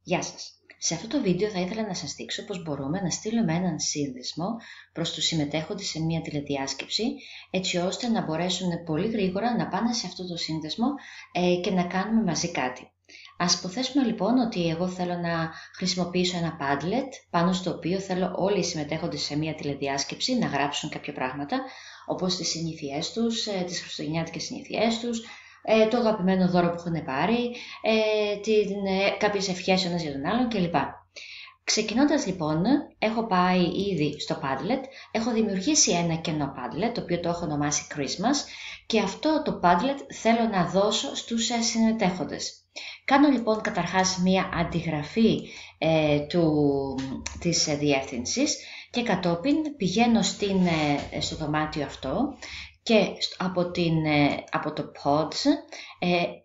Γεια σας! Σε αυτό το βίντεο θα ήθελα να σας δείξω πώς μπορούμε να στείλουμε έναν σύνδεσμο προς τους συμμετέχοντες σε μια τηλεδιάσκεψη, έτσι ώστε να μπορέσουν πολύ γρήγορα να πάνε σε αυτό το σύνδεσμο και να κάνουμε μαζί κάτι. Ας υποθέσουμε λοιπόν ότι εγώ θέλω να χρησιμοποιήσω ένα Padlet, πάνω στο οποίο θέλω όλοι οι συμμετέχοντες σε μια τηλεδιάσκεψη να γράψουν κάποια πράγματα, όπως τις συνήθειές τους, τις χριστουγεννιάτικες συνήθειές τους, το αγαπημένο δώρο που έχουν πάρει, κάποιες ευχές ένας για τον άλλον κλπ. Ξεκινώντας λοιπόν, έχω πάει ήδη στο Padlet, έχω δημιουργήσει ένα κενό Padlet, το οποίο το έχω ονομάσει Christmas, και αυτό το Padlet θέλω να δώσω στους συμμετέχοντες. Κάνω λοιπόν καταρχάς μία αντιγραφή της διεύθυνσης και κατόπιν πηγαίνω στο δωμάτιο αυτό και από το Pods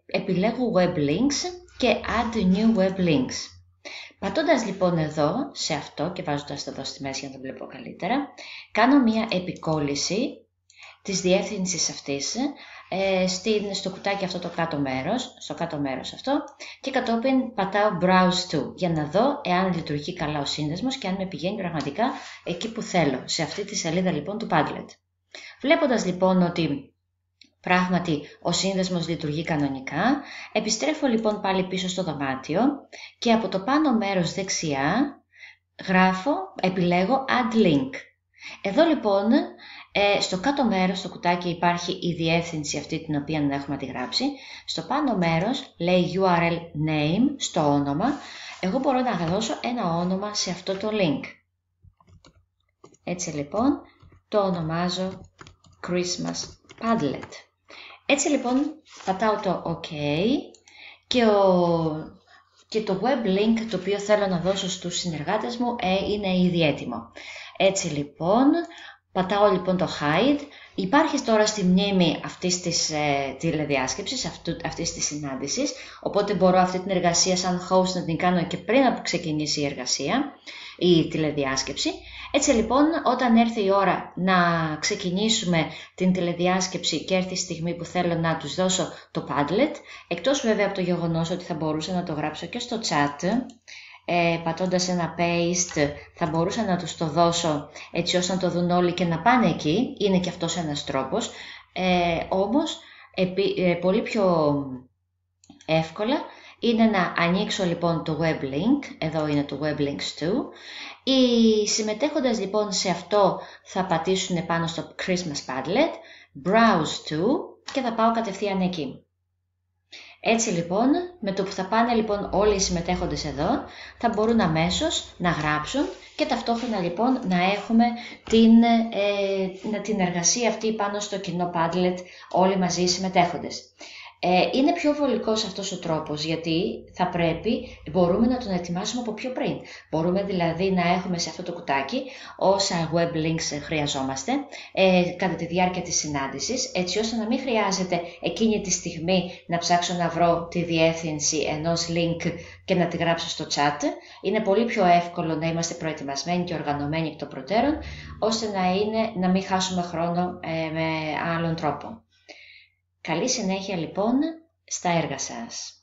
επιλέγω Web Links και Add New Web Links. Πατώντας λοιπόν εδώ σε αυτό και βάζοντας το εδώ στη μέση για να το βλέπω καλύτερα, κάνω μία επικόλληση της διεύθυνσης αυτής στο κουτάκι αυτό στο κάτω μέρος αυτό, και κατόπιν πατάω Browse to για να δω εάν λειτουργεί καλά ο σύνδεσμος και αν με πηγαίνει πραγματικά εκεί που θέλω, σε αυτή τη σελίδα λοιπόν του Padlet. Βλέποντας λοιπόν ότι πράγματι ο σύνδεσμος λειτουργεί κανονικά, επιστρέφω λοιπόν πάλι πίσω στο δωμάτιο και από το πάνω μέρος δεξιά επιλέγω Add Link. Εδώ λοιπόν στο κάτω μέρος στο κουτάκι υπάρχει η διεύθυνση αυτή την οποία έχουμε αντιγράψει. Στο πάνω μέρος λέει URL name, στο όνομα. Εγώ μπορώ να δώσω ένα όνομα σε αυτό το link. Έτσι λοιπόν το ονομάζω Christmas Padlet. Έτσι λοιπόν πατάω το OK και το web link το οποίο θέλω να δώσω στους συνεργάτες μου είναι ήδη έτοιμο. Έτσι λοιπόν πατάω λοιπόν το Hide. Υπάρχει τώρα στη μνήμη αυτής της τηλεδιάσκεψης, αυτής της συνάντησης, οπότε μπορώ αυτή την εργασία σαν host να την κάνω και πριν από ξεκινήσει η τηλεδιάσκεψη. Έτσι λοιπόν, όταν έρθει η ώρα να ξεκινήσουμε την τηλεδιάσκεψη και έρθει η στιγμή που θέλω να τους δώσω το Padlet, εκτός βέβαια από το γεγονός ότι θα μπορούσα να το γράψω και στο chat, πατώντας ένα paste θα μπορούσα να τους το δώσω έτσι ώστε να το δουν όλοι και να πάνε εκεί, είναι και αυτός ένας τρόπος, όμως πολύ πιο εύκολα είναι να ανοίξω λοιπόν το web link, εδώ είναι το web links 2. Οι συμμετέχοντες λοιπόν σε αυτό θα πατήσουν πάνω στο Christmas Padlet, Browse to και θα πάω κατευθείαν εκεί. Έτσι λοιπόν, με το που θα πάνε λοιπόν όλοι οι συμμετέχοντες εδώ, θα μπορούν αμέσως να γράψουν και ταυτόχρονα λοιπόν να έχουμε την εργασία αυτή πάνω στο κοινό Padlet όλοι μαζί οι συμμετέχοντες. Είναι πιο βολικός αυτός ο τρόπος, γιατί μπορούμε να τον ετοιμάσουμε από πιο πριν. Μπορούμε δηλαδή να έχουμε σε αυτό το κουτάκι όσα web links χρειαζόμαστε κατά τη διάρκεια της συνάντησης, έτσι ώστε να μην χρειάζεται εκείνη τη στιγμή να ψάξω να βρω τη διεύθυνση ενός link και να τη γράψω στο chat. Είναι πολύ πιο εύκολο να είμαστε προετοιμασμένοι και οργανωμένοι εκ των προτέρων, ώστε να μην χάσουμε χρόνο με άλλον τρόπο. Καλή συνέχεια λοιπόν στα έργα σας.